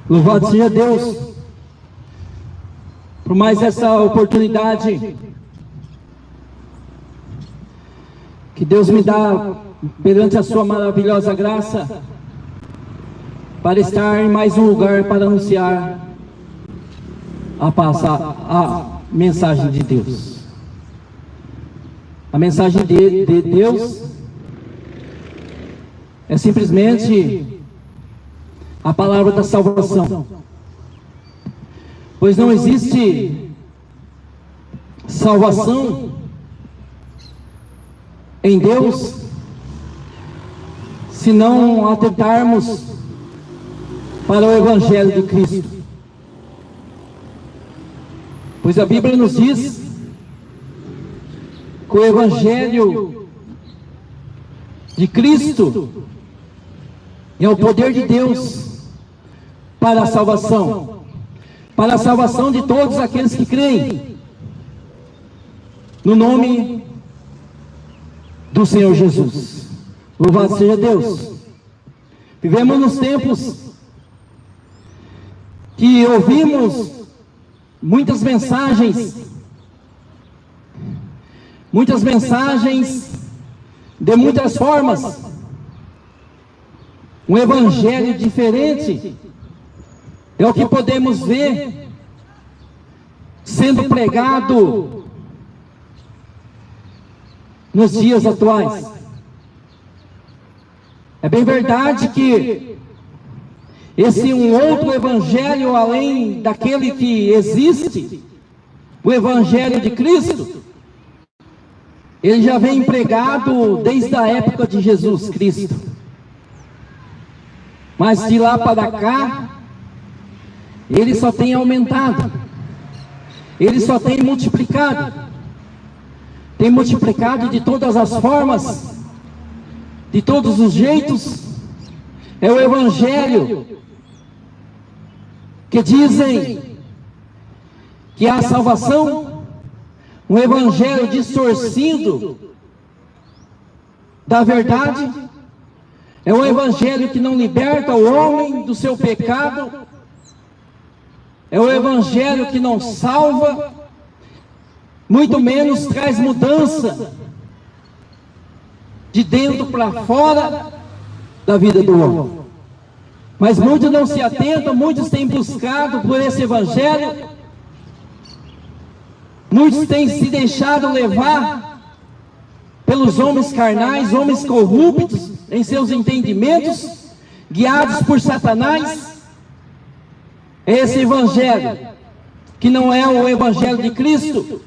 Louvado seja Deus por mais essa oportunidade que Deus me dá perante a sua maravilhosa graça para estar em mais um lugar para anunciar a mensagem de Deus. A mensagem de Deus é simplesmente a palavra da salvação, pois não existe salvação em Deus se não atentarmos para o Evangelho de Cristo, pois a Bíblia nos diz que o Evangelho de Cristo é o poder de Deus para a salvação de todos aqueles que creem no nome do Senhor Jesus. Louvado seja Deus. Vivemos nos tempos que ouvimos muitas mensagens de muitas formas, um evangelho diferente é o que podemos ver sendo pregado nos dias atuais. É bem verdade que esse um outro evangelho além daquele que existe, o evangelho de Cristo, ele já vem pregado desde a época de Jesus Cristo. Mas de lá para cá, ele só tem aumentado, ele só tem multiplicado de todas as formas, de todos os jeitos. É o evangelho que dizem que há salvação, um evangelho distorcido da verdade, é um evangelho que não liberta o homem do seu pecado, é o evangelho que não salva, muito menos traz mudança de dentro para fora da vida do homem. Mas muitos não se atentam, muitos têm buscado por esse evangelho, muitos têm se deixado levar pelos homens carnais, homens corruptos em seus entendimentos, guiados por Satanás. Esse evangelho, que não é o evangelho de Cristo,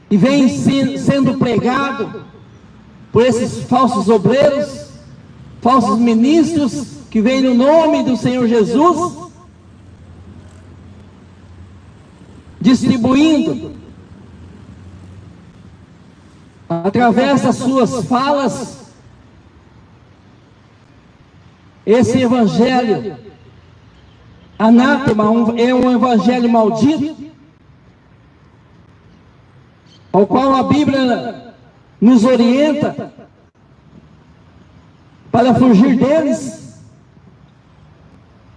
e vem sendo pregado por esses falsos obreiros, falsos ministros, que vêm no nome do Senhor Jesus, distribuindo, através das suas falas, esse evangelho anátema, é um evangelho maldito, ao qual a Bíblia nos orienta para fugir deles.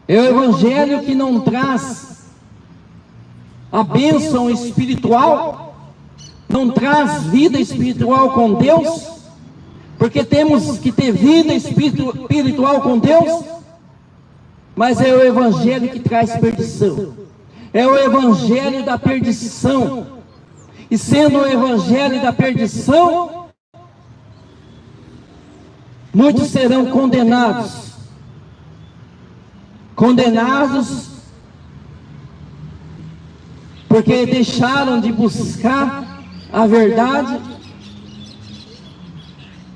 É o evangelho que não traz a bênção espiritual, não traz vida espiritual com Deus, porque temos que ter vida espiritual com Deus, mas é o evangelho que traz perdição, é o evangelho da perdição. E sendo o evangelho da perdição, muitos serão condenados porque deixaram de buscar a verdade,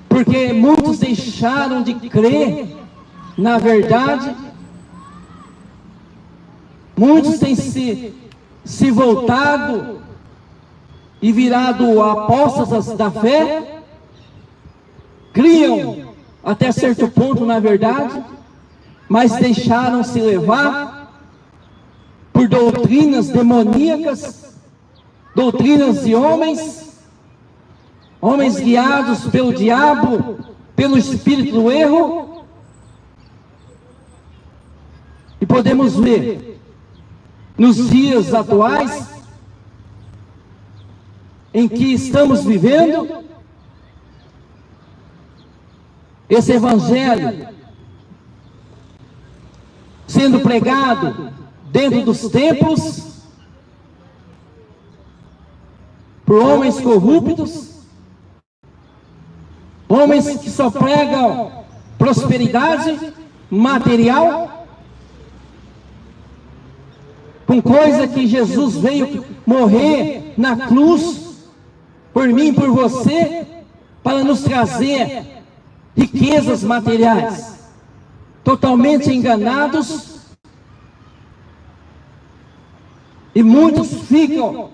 porque muitos deixaram de crer na verdade, muitos têm se voltado e virado apóstatas da fé, criam até certo ponto na verdade, mas deixaram-se levar por doutrinas demoníacas, doutrinas de homens guiados pelo diabo, pelo espírito do erro, E podemos ver, nos dias atuais, em que estamos vivendo, esse evangelho sendo pregado dentro dos templos, por homens corruptos, homens que só pregam prosperidade material, com coisa que Jesus veio morrer na cruz por mim e por você, para nos trazer riquezas materiais. Totalmente enganados, e muitos ficam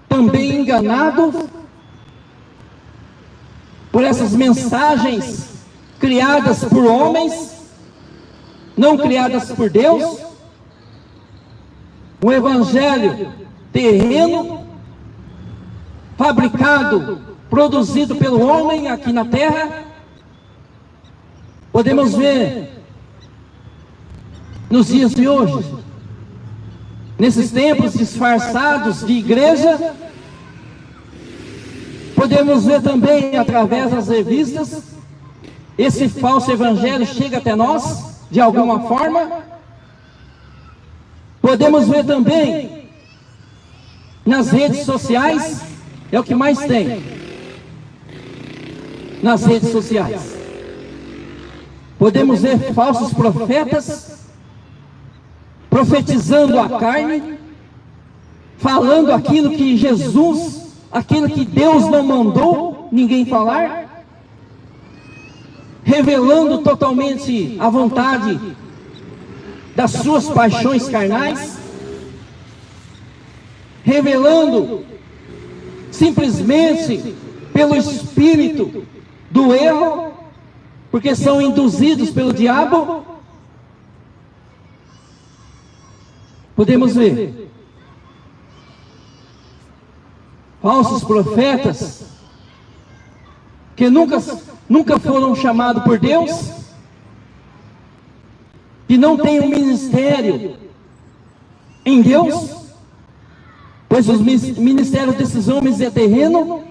também enganados por essas mensagens criadas por homens, não criadas por Deus. Um evangelho terreno, fabricado, produzido pelo homem aqui na terra. Podemos ver nos dias de hoje, nesses templos disfarçados de igreja, podemos ver também através das revistas, esse falso evangelho chega até nós, de alguma forma. Podemos ver também nas redes sociais, é o que mais tem, nas redes sociais. Podemos ver falsos profetas, profetizando a carne, falando aquilo que Jesus, aquilo que Deus não mandou ninguém falar, revelando totalmente a vontade das suas paixões carnais, revelando simplesmente pelo espírito do erro, porque são induzidos pelo diabo. Podemos ver falsos profetas que nunca foram chamados por Deus, que não têm um ministério em Deus, pois os ministérios desses homens é terreno.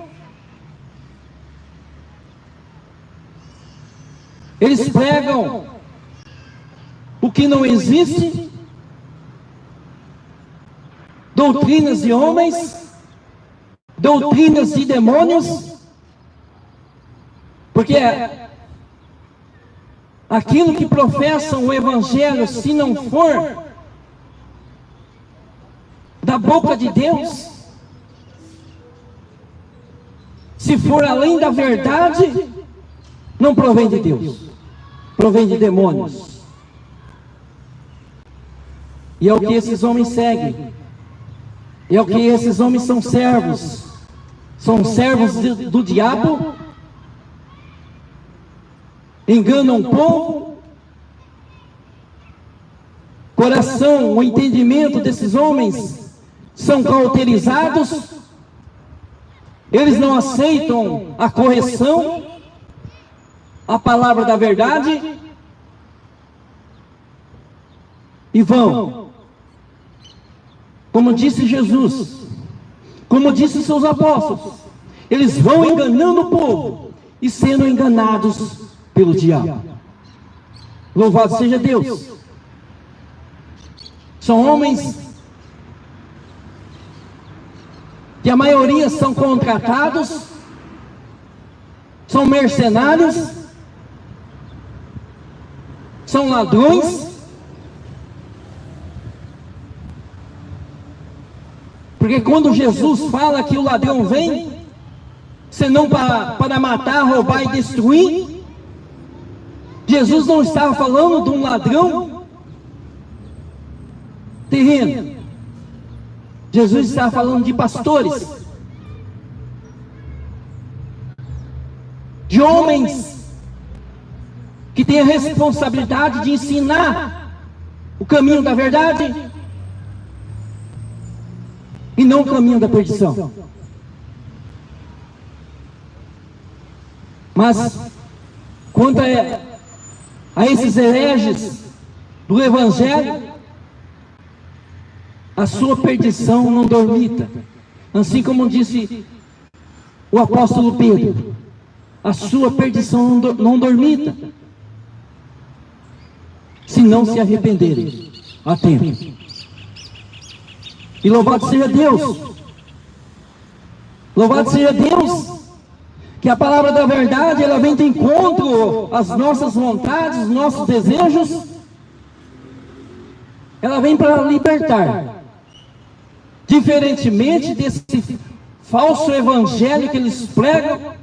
Eles pregam o que não existe, doutrinas de homens, doutrinas de demônios, porque aquilo que professam o evangelho, se não for da boca de Deus, se for além da verdade, não provém de Deus, provém de demônios. E é o que esses homens seguem, é o que esses homens são servos do diabo, enganam o povo. Coração, o entendimento desses homens são cauterizados, eles não aceitam a correção, a palavra da verdade, e vão, como disse Jesus, como disse seus apóstolos, eles vão enganando o povo e sendo enganados pelo diabo. Louvado seja Deus. São homens que a maioria são contratados, são mercenários, são ladrões, porque quando Jesus fala que o ladrão vem, senão para matar, roubar e destruir, Jesus não estava falando de um ladrão terreno. Jesus estava falando de pastores, de homens que têm a responsabilidade de ensinar o caminho da verdade e não o caminho da perdição. Mas quanto a esses hereges do Evangelho, a sua perdição não dormita. Assim como disse o apóstolo Pedro, a sua perdição não dormita, se não se arrependerem a tempo. E louvado seja Deus, louvado seja Deus, que a palavra da verdade, ela vem de encontro às nossas vontades, aos nossos desejos, ela vem para libertar. Diferentemente desse falso evangelho que eles pregam,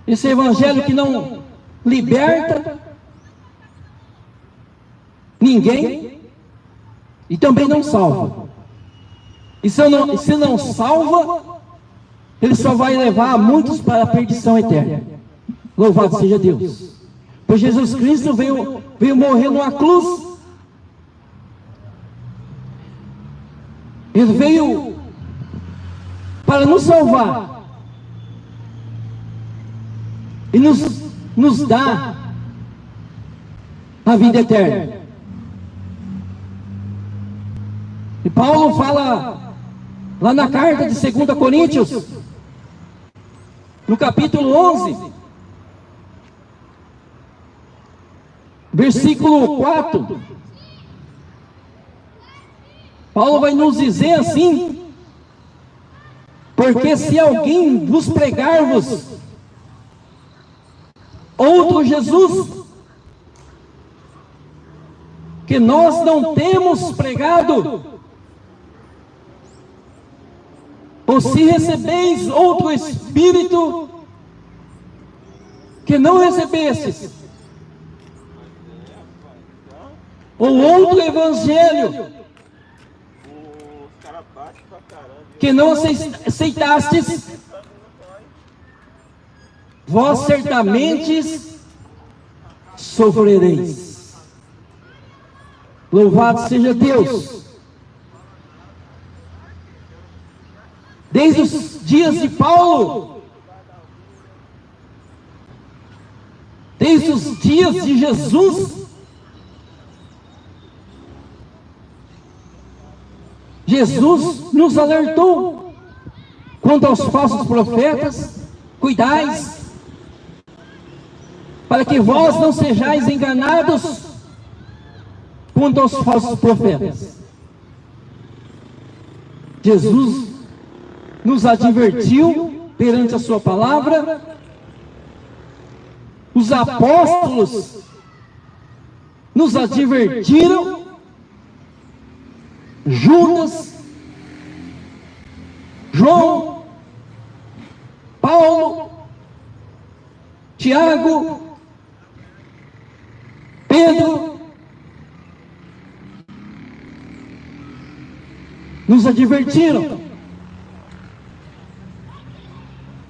esse evangelho que não liberta ninguém e também não salva. E se não salva, ele só vai levar muitos para a perdição eterna. Louvado seja Deus. Pois Jesus Cristo veio morrer numa cruz. Ele veio para nos salvar e nos dar a vida eterna. E Paulo fala lá na carta de 2 Coríntios, no capítulo 11, versículo 4, Paulo vai nos dizer assim: porque se alguém vos pregar-vos outro Jesus, que nós não temos pregado, ou se recebeis outro Espírito que não recebestes, ou outro Evangelho que não aceitastes, vós certamente sofrereis. Louvado seja Deus. Desde os dias de Paulo, desde os dias de Jesus, Jesus nos alertou quanto aos falsos profetas: cuidais, para que vós não sejais enganados quanto aos falsos profetas. Jesus nos advertiu perante a sua palavra, os apóstolos nos advertiram, Judas, João, Paulo, Tiago, Pedro, nos advertiram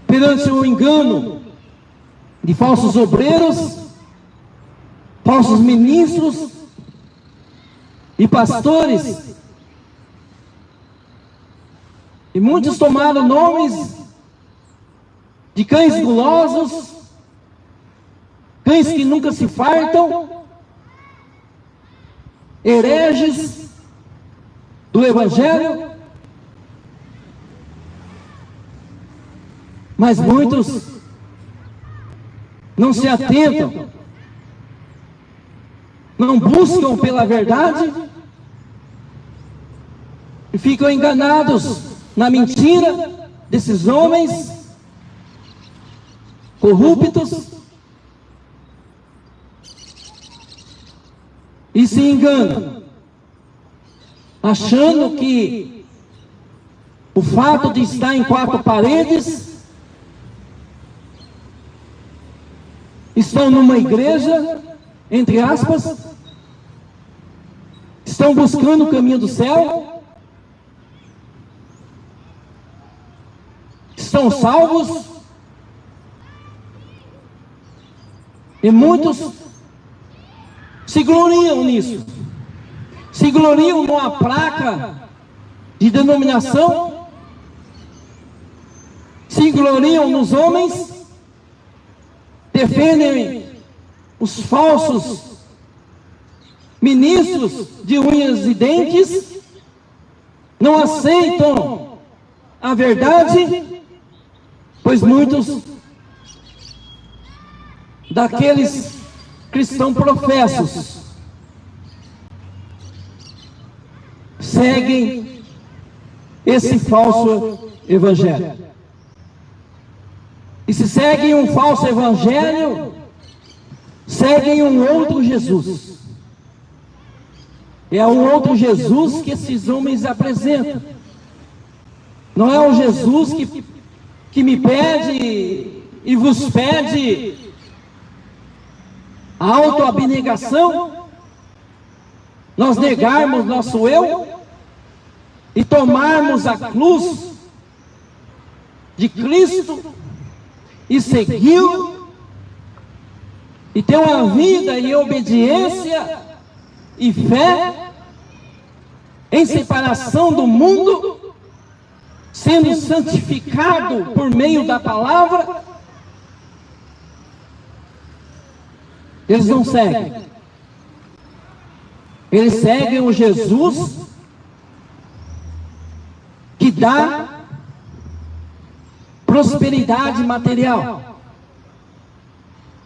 perante o engano de falsos obreiros, falsos ministros e pastores. E muitos tomaram nomes de cães gulosos, cães que nunca se fartam, hereges do Evangelho. Mas muitos não se atentam, não buscam pela verdade e ficam enganados na mentira desses homens corruptos e se enganam, achando que o fato de estar em quatro paredes, estão numa igreja, entre aspas, estão buscando o caminho do céu, estão salvos, e muitos se gloriam nisso, se gloriam numa placa de denominação, se gloriam nos homens, defendem os falsos ministros de unhas e dentes, não aceitam a verdade, pois muitos daqueles cristãos professos seguem esse falso evangelho. E se seguem um falso evangelho, seguem um outro Jesus. É um outro Jesus que esses homens apresentam. Não é um Jesus que me pede e vos pede a autoabnegação, nós negarmos nosso eu e tomarmos a cruz de Cristo e segui-lo e ter uma vida em obediência e fé, em separação do mundo, sendo santificado por meio da palavra. Eles não seguem. Eles seguem o Jesus que dá prosperidade material.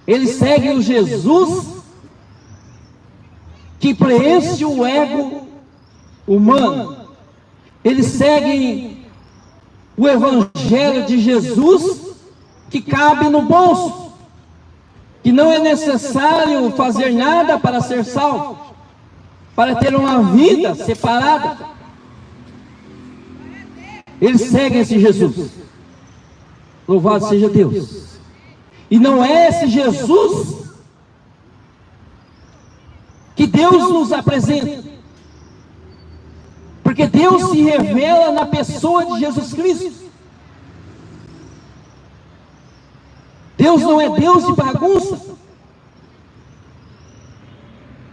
Eles seguem o Jesus que preenche o ego humano. Eles seguem o evangelho de Jesus que cabe no bolso, que não é necessário fazer nada para ser salvo, para ter uma vida separada. Eles seguem esse Jesus. Louvado seja Deus. E não é esse Jesus que Deus nos apresenta, porque Deus se revela na pessoa de Jesus Cristo. Deus não é Deus de bagunça.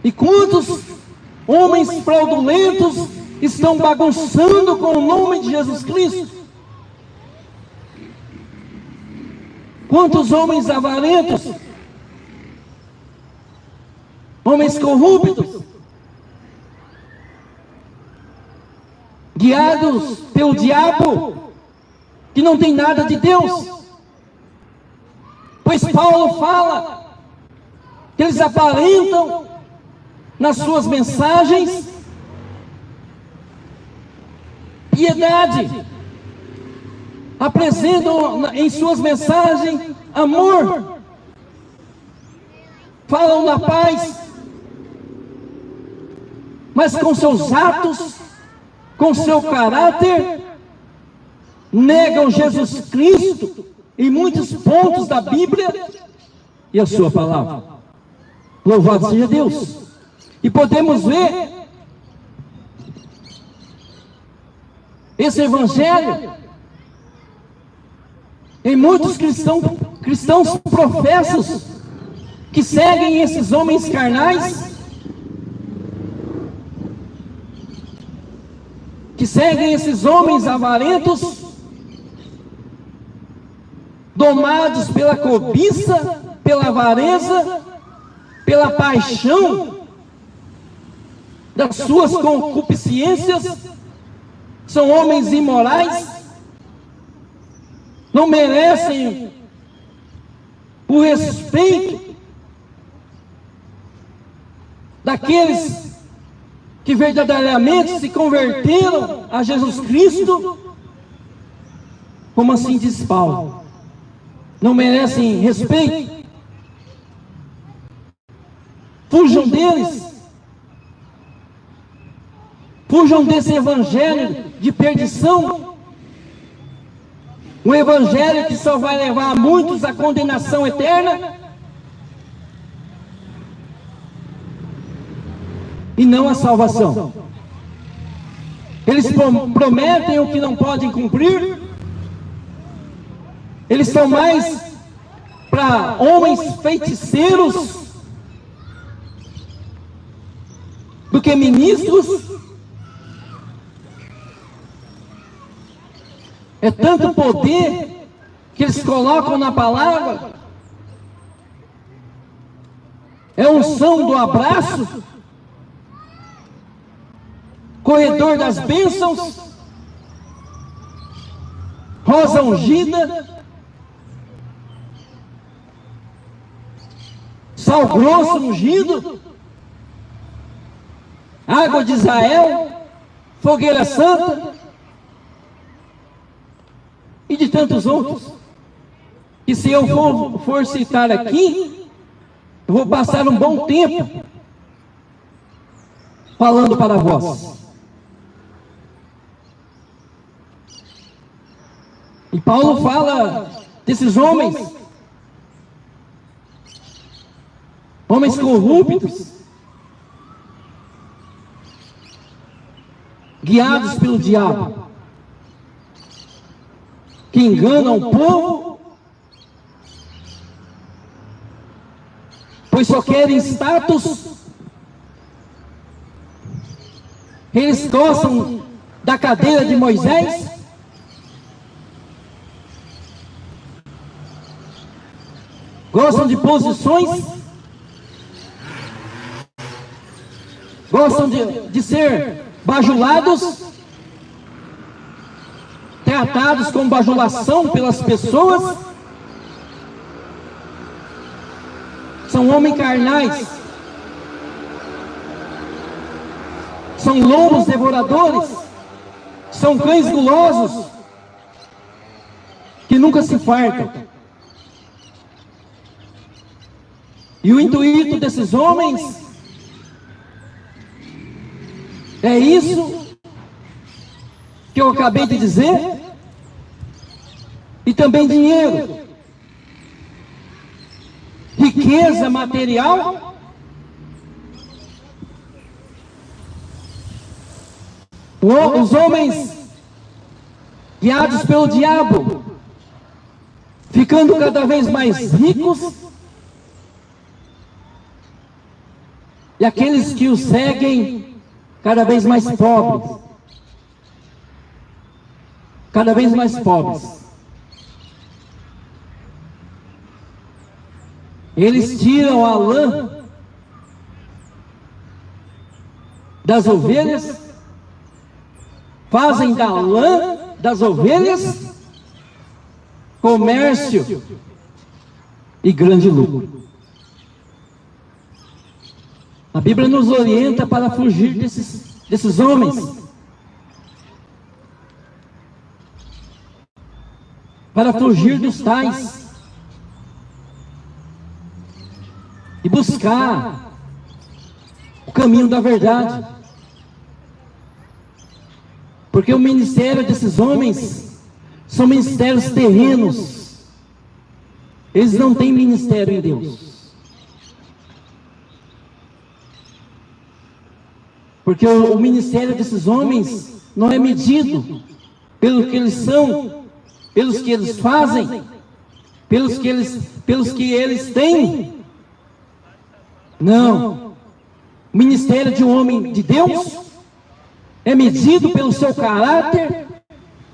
E quantos homens fraudulentos estão bagunçando com o nome de Jesus Cristo? Quantos homens avarentos, homens corruptos, guiados pelo diabo, que não tem nada de Deus. Pois Paulo fala que eles aparentam nas suas mensagens piedade, apresentam em suas mensagens amor, falam da paz, mas com seus atos, com seu caráter, negam Jesus Cristo em muitos pontos da Bíblia e a sua palavra. Louvado seja Deus. E podemos ver esse evangelho em muitos cristãos professos que seguem esses homens carnais, que seguem esses homens avarentos, domados pela cobiça, pela avareza, pela paixão das suas concupiscências. São homens imorais, não merecem o respeito daqueles que verdadeiramente se converteram a Jesus Cristo. Como assim diz Paulo? Não merecem respeito. Fujam deles. Fujam desse evangelho de perdição. Um evangelho que só vai levar muitos à condenação eterna e não à salvação. Eles prometem o que não podem cumprir. Eles são mais para homens feiticeiros do que ministros. É tanto poder que eles colocam na palavra. É unção do abraço, corredor das bênçãos, rosa ungida, sal grosso ungido, água de Israel, fogueira santa e de tantos outros, que se eu for citar aqui, eu vou passar um bom tempo falando para vós. E Paulo fala desses homens corruptos, guiados pelo diabo, que enganam o povo, pois só querem status. Eles gostam da cadeira de Moisés, gostam de posições, gostam de ser bajulados, tratados com bajulação pelas pessoas. São homens carnais, são lobos devoradores, são cães gulosos, que nunca se fartam. E o intuito desses homens é isso que eu acabei de dizer, e também dinheiro, riqueza material, os homens guiados pelo diabo, ficando cada vez mais ricos, e aqueles que o seguem cada vez mais pobres, cada vez mais pobres. Eles tiram a lã das ovelhas, fazem da lã das ovelhas comércio e grande lucro. A Bíblia nos orienta para fugir desses homens, para fugir dos tais, e buscar o caminho da verdade, porque o ministério desses homens são ministérios terrenos, eles não têm ministério em Deus. Porque o ministério desses homens não é medido pelo que eles são, pelos que eles fazem, pelos que eles têm. Não. O ministério de um homem de Deus é medido pelo seu caráter,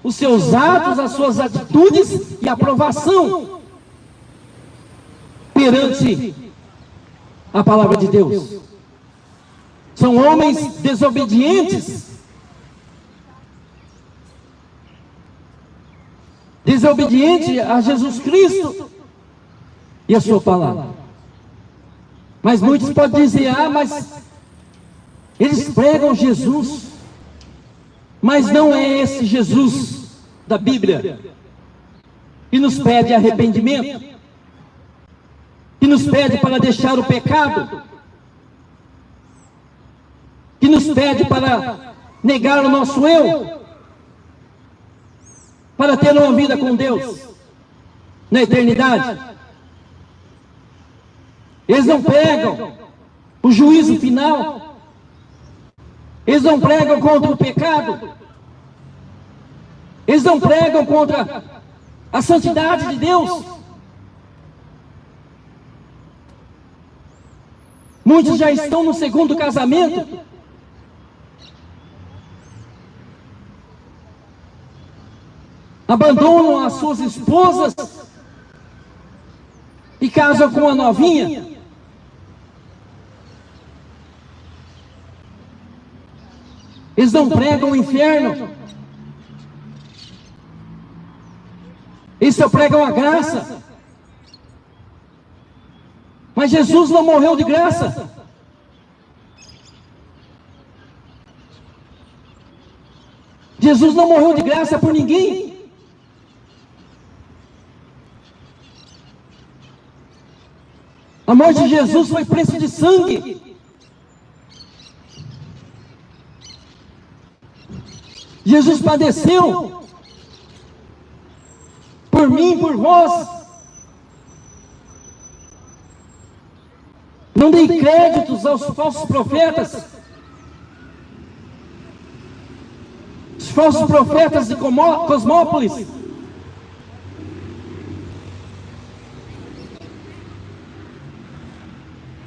os seus atos, as suas atitudes e aprovação perante a palavra de Deus. São homens desobedientes, desobedientes a Jesus Cristo e a sua palavra. Mas muitos podem dizer: ah, mas eles pregam Jesus, mas não é esse Jesus da Bíblia, que nos pede arrependimento, que nos pede para deixar o pecado, que nos pede para negar o nosso eu, para ter uma vida com Deus na eternidade. Eles não pregam o juízo final, eles não pregam contra o pecado, eles não pregam contra a santidade de Deus. Muitos já estão no segundo casamento, abandonam as suas esposas e casam com uma novinha. Eles não pregam o inferno. Eles só pregam a graça. Mas Jesus não morreu de graça. Jesus não morreu de graça por ninguém. A morte de Jesus foi preço de sangue. Jesus padeceu por mim, por vós. Não dei créditos aos falsos profetas. Os falsos profetas de Cosmópolis.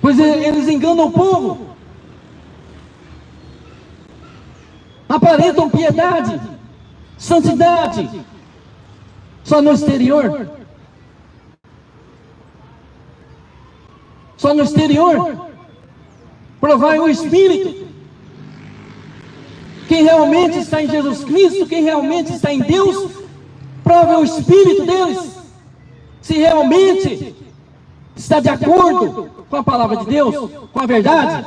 Pois eles enganam o povo. Aparentam piedade, santidade, só no exterior. Só no exterior. Provai o Espírito. Quem realmente está em Jesus Cristo, quem realmente está em Deus, prova o Espírito deles. Se realmente está de acordo com a palavra de Deus, com a verdade.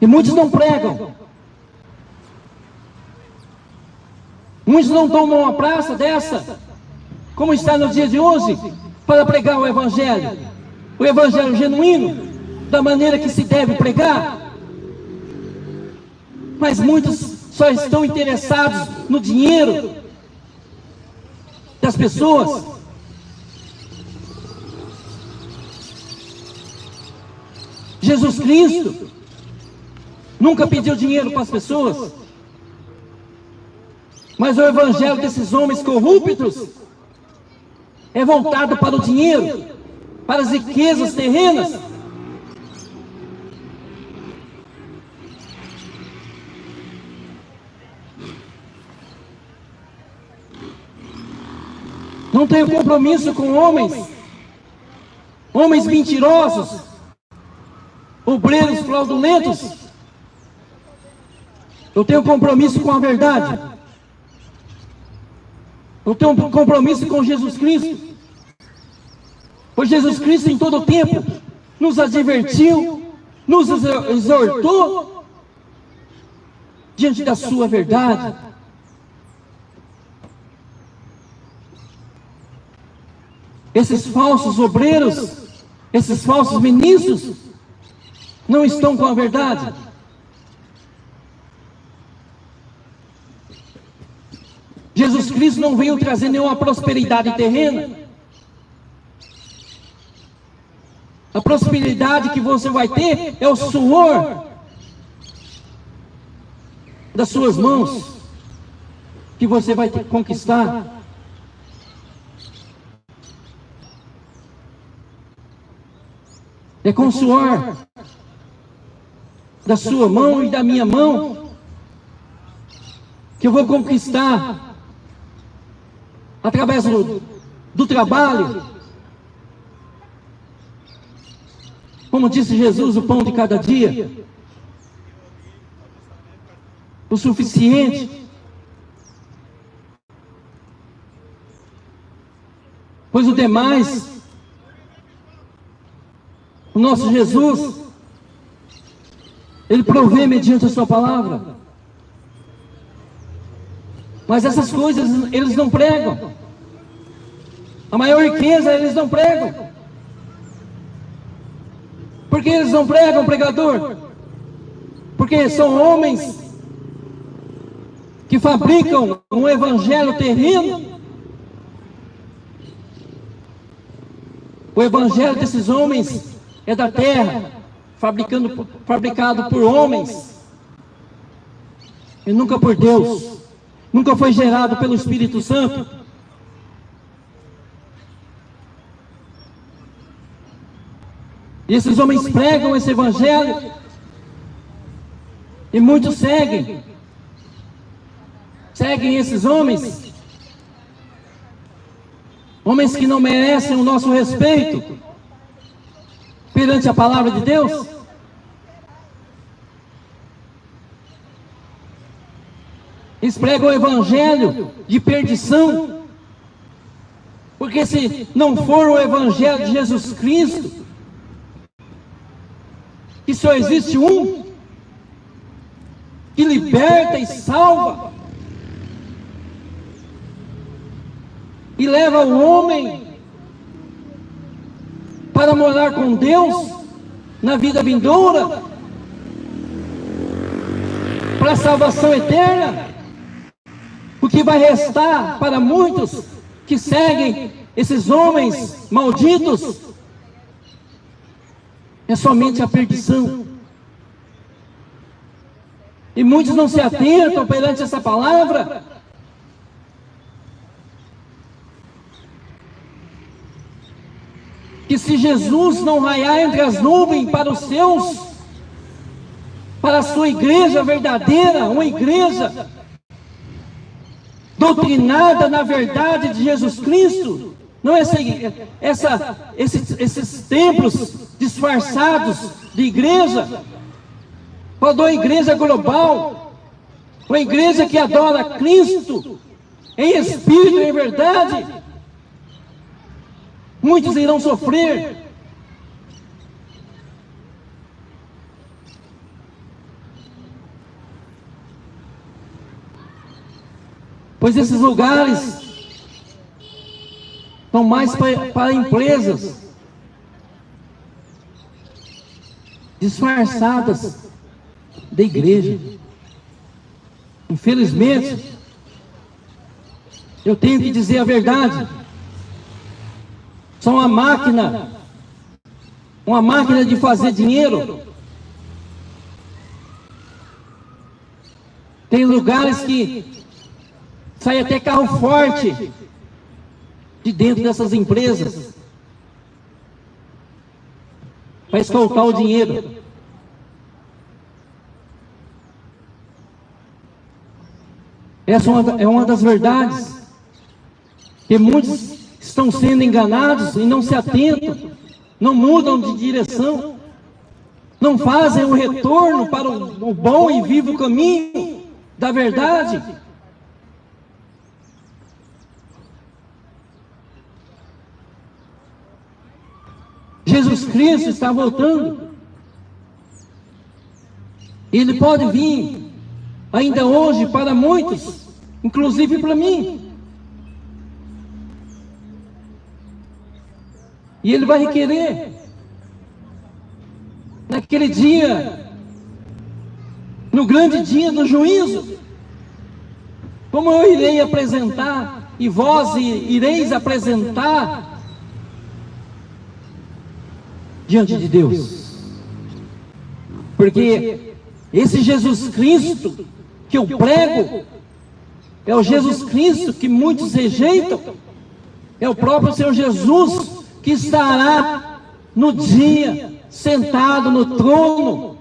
E muitos não pregam. Muitos não tomam uma praça dessa, como está no dia de hoje, para pregar o Evangelho genuíno, da maneira que se deve pregar. Mas muitos só estão interessados no dinheiro das pessoas. Jesus Cristo nunca pediu dinheiro para as pessoas. Mas o evangelho desses homens corruptos é voltado para o dinheiro, para as riquezas terrenas. Não tenho compromisso com homens mentirosos, obreiros fraudulentos. Eu tenho compromisso com a verdade. Eu tenho um compromisso com Jesus Cristo. Pois Jesus Cristo em todo o tempo nos advertiu, nos exortou diante da sua verdade. Esses falsos obreiros, esses falsos ministros, não estão com a verdade. Jesus Cristo não veio trazer nenhuma prosperidade terrena. A prosperidade que você vai ter é o suor das suas mãos, que você vai ter que conquistar. É com o suor da sua mão e da minha mão que eu vou conquistar, através do trabalho. Como disse Jesus, o pão de cada dia, o suficiente. Pois o demais, o nosso Jesus, Ele provê mediante a sua palavra. Mas essas coisas eles não pregam. A maior riqueza eles não pregam. Por que eles não pregam, pregador? Porque são homens que fabricam um evangelho terreno. O evangelho desses homens é da terra, fabricado por homens, e nunca por Deus. Nunca foi gerado pelo Espírito Santo. E esses homens pregam esse evangelho, e muitos seguem esses homens, homens que não merecem o nosso respeito, perante a palavra de Deus? Eles pregam o evangelho de perdição, porque se não for o evangelho de Jesus Cristo, que só existe um, que liberta e salva, e leva o homem para morar com Deus na vida vindoura, para a salvação eterna. O que vai restar para muitos que seguem esses homens malditos é somente a perdição. E muitos não se atentam perante essa palavra. Que se Jesus não raiar entre as nuvens para os seus, para a sua igreja verdadeira, uma igreja doutrinada na verdade de Jesus Cristo, não esses templos disfarçados de igreja, falou igreja global, uma igreja que adora Cristo em espírito e em verdade. Muitos irão sofrer. Pois esses lugares são mais para empresas disfarçadas da igreja. Infelizmente, eu tenho que dizer a verdade. São uma máquina de fazer dinheiro. Tem lugares que sai até carro forte de dentro dessas empresas para escoltar o dinheiro. Essa é uma das verdades, que muitos estão sendo enganados e não se atentam, não mudam de direção, não fazem o retorno para o bom e vivo caminho da verdade. Jesus Cristo está voltando. Ele pode vir ainda hoje para muitos, inclusive para mim. E Ele vai requerer naquele dia, no grande dia do juízo, como eu irei apresentar e vós ireis apresentar diante de Deus. Porque esse Jesus Cristo que eu prego é o Jesus Cristo que muitos rejeitam, é o próprio Senhor Jesus que estará no dia sentado no trono,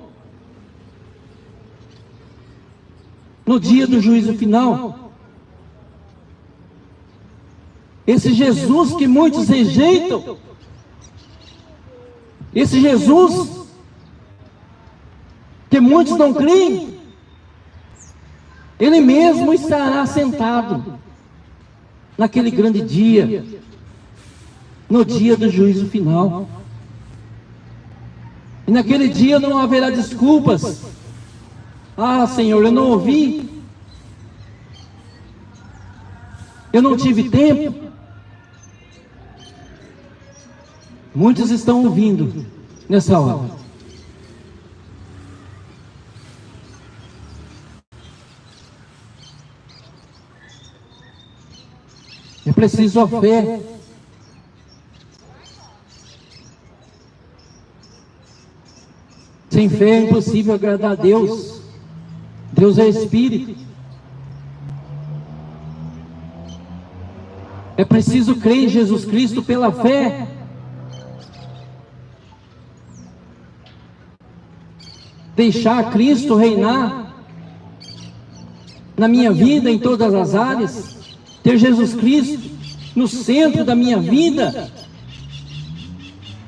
no dia do juízo final. Esse Jesus que muitos rejeitam, esse Jesus que muitos não creem, Ele mesmo estará sentado naquele grande dia, no dia do juízo final. E naquele dia não haverá desculpas. Ah, Senhor, eu não ouvi, eu não tive tempo. Muitos estão ouvindo nessa hora. É preciso a fé. Sem fé é impossível agradar a Deus. Deus é Espírito. É preciso crer em Jesus Cristo pela fé. Deixar Cristo reinar na minha vida em todas as áreas. Ter Jesus Cristo no centro da minha vida,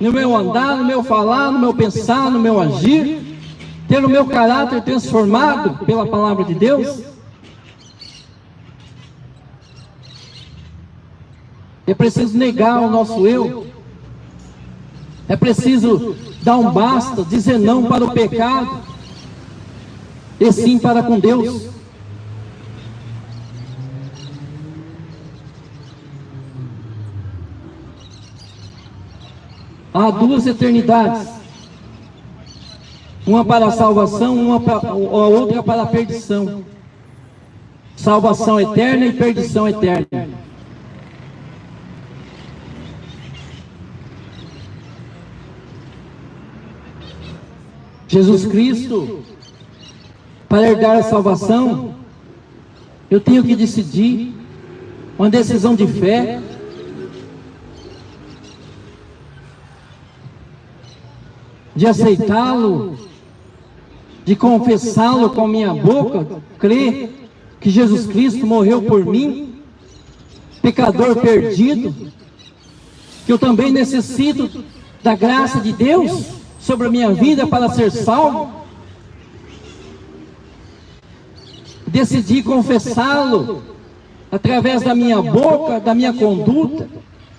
no meu andar, no meu falar, no meu pensar, no meu agir, ter o meu caráter transformado pela palavra de Deus. É preciso negar o nosso eu. É preciso dar um basta, dizer não para o pecado e sim para com Deus. Há duas eternidades, uma para a salvação, a outra para a perdição. Salvação eterna e perdição eterna. Jesus Cristo, para herdar a salvação, eu tenho que decidir, uma decisão de fé. De aceitá-lo, de confessá-lo com a minha boca, crer que Jesus Cristo morreu por mim, pecador perdido, que eu também necessito da graça de Deus sobre a minha vida para ser salvo. Decidi confessá-lo através da minha boca, da minha conduta,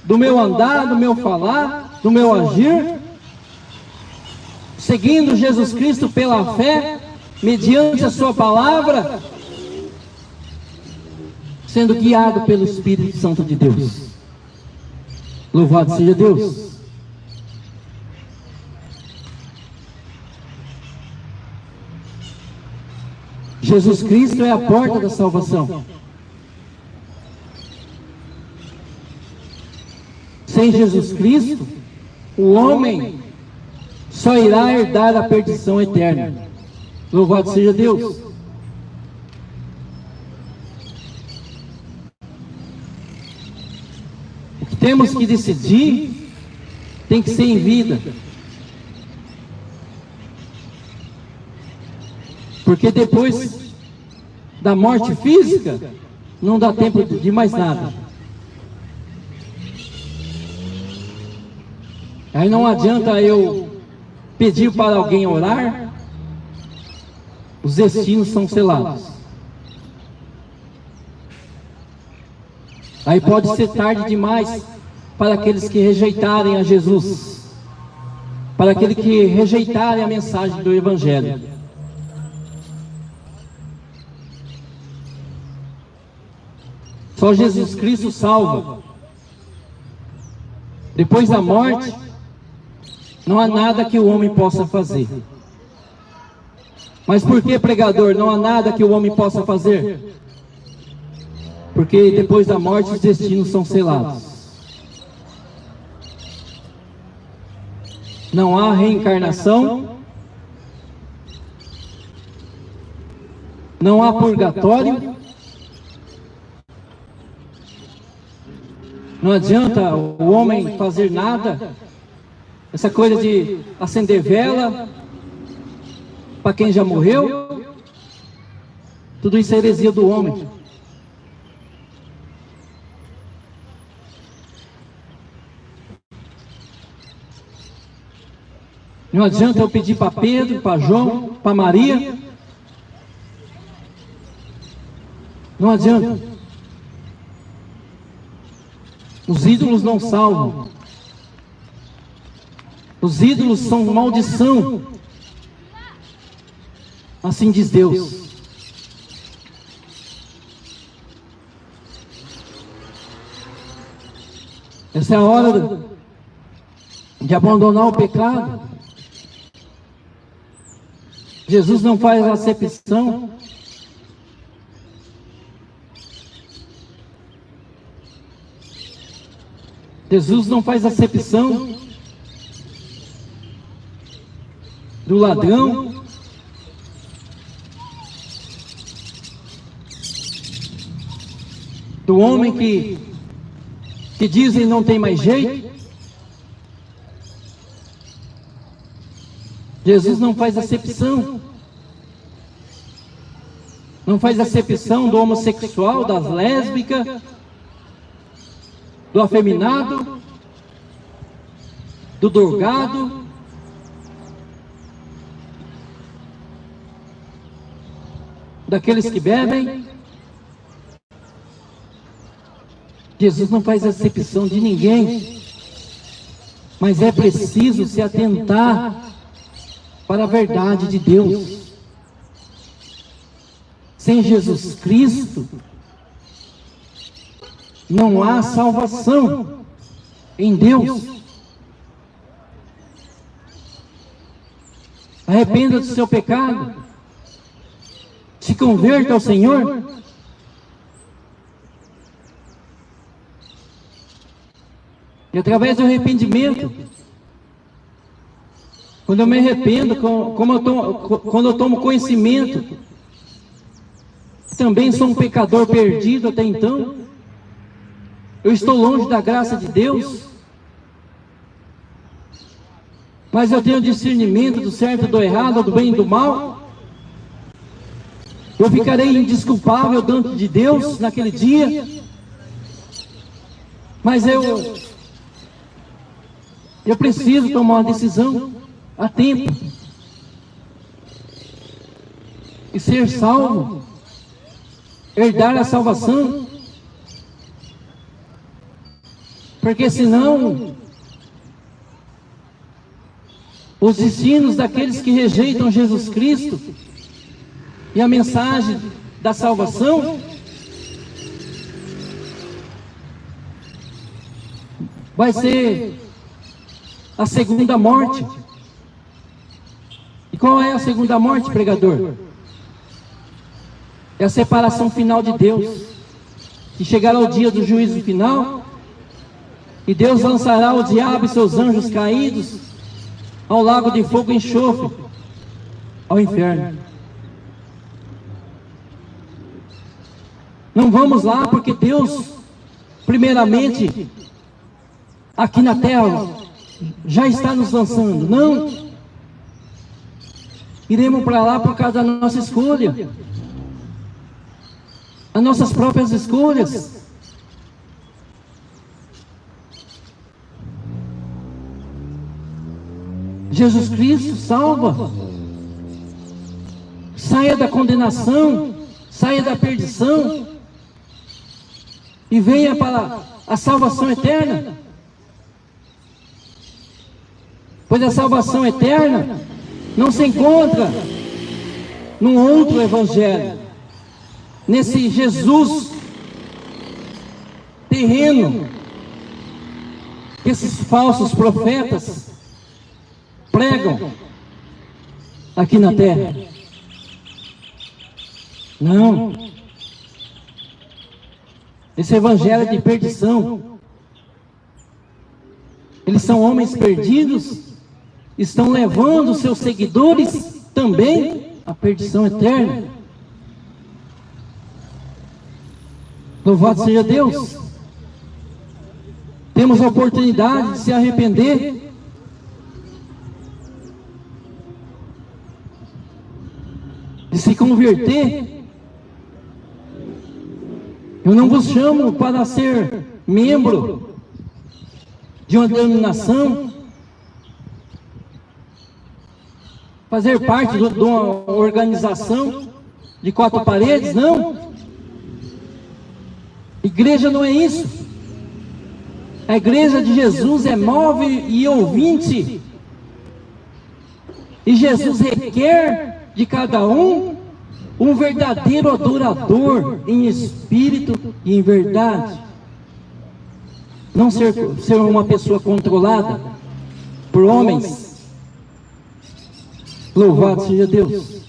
do meu andar, do meu falar, do meu agir, seguindo Jesus Cristo pela fé, mediante a sua palavra, sendo guiado pelo Espírito Santo de Deus. Louvado seja Deus. Jesus Cristo é a porta da salvação. Sem Jesus Cristo, o homem só irá herdar a perdição eterna. Louvado seja Deus. O que temos que decidir tem que ser em vida. Porque depois da morte física, não dá tempo de mais nada. Aí não adianta eu pedir para alguém orar, os destinos são selados. Aí pode ser tarde demais para aqueles que rejeitarem a Jesus, para aqueles que rejeitarem a mensagem do Evangelho. Só Jesus Cristo salva. Depois da morte, não há nada que o homem possa fazer. Mas por que, pregador, não há nada que o homem possa fazer? Porque depois da morte os destinos são selados. Não há reencarnação, não há purgatório. Não adianta o homem fazer nada. Essa coisa de acender vela para quem já morreu, tudo isso é heresia do homem. Não adianta eu pedir para Pedro, para João, para Maria. Não adianta. Os ídolos não salvam. Os ídolos são maldição. Assim diz Deus. Essa é a hora de abandonar o pecado. Jesus não faz acepção. Jesus não faz acepção do ladrão, do homem que dizem não tem mais jeito. Jesus não faz acepção. Não faz acepção do homossexual, das lésbicas, do afeminado, do drogado, daqueles que bebem. Jesus não faz acepção de ninguém, mas é preciso se atentar para a verdade de Deus. Sem Jesus Cristo, não há salvação em Deus. Arrependa do seu pecado, se converta ao Senhor. E através do arrependimento, quando eu me arrependo, quando eu tomo conhecimento, também sou um pecador perdido até então, eu estou longe da graça de Deus, mas eu tenho discernimento do certo e do errado, do bem e do mal. Eu ficarei indesculpável diante de Deus naquele dia, mas eu preciso tomar uma decisão a tempo e ser salvo, herdar a salvação, porque senão os destinos daqueles que rejeitam Jesus Cristo e a mensagem da salvação vai ser a segunda morte. E qual é a segunda morte, pregador? É a separação final de Deus, que chegará o dia do juízo final, e Deus lançará o diabo e seus anjos caídos ao lago de fogo e enxofre, ao inferno. Não vamos lá porque Deus, primeiramente, aqui na terra, já está nos lançando. Não. Iremos para lá por causa da nossa escolha, as nossas próprias escolhas. Jesus Cristo salva. Saia da condenação, saia da perdição e venha para a salvação eterna. Pois a salvação eterna não se encontra num outro evangelho, nesse Jesus terreno que esses falsos profetas pregam aqui na terra. Não. Esse evangelho é de perdição. Eles são homens perdidos, estão levando seus seguidores também à perdição eterna. Louvado seja Deus. Temos a oportunidade de se arrepender, de se converter. Eu não vos chamo para ser membro de uma denominação, fazer parte de uma organização de quatro paredes, não. Igreja não é isso. A igreja de Jesus é móvel e ouvinte, e Jesus requer de cada um verdadeiro adorador em espírito e em verdade. Não ser uma pessoa controlada por homens. Louvado seja Deus.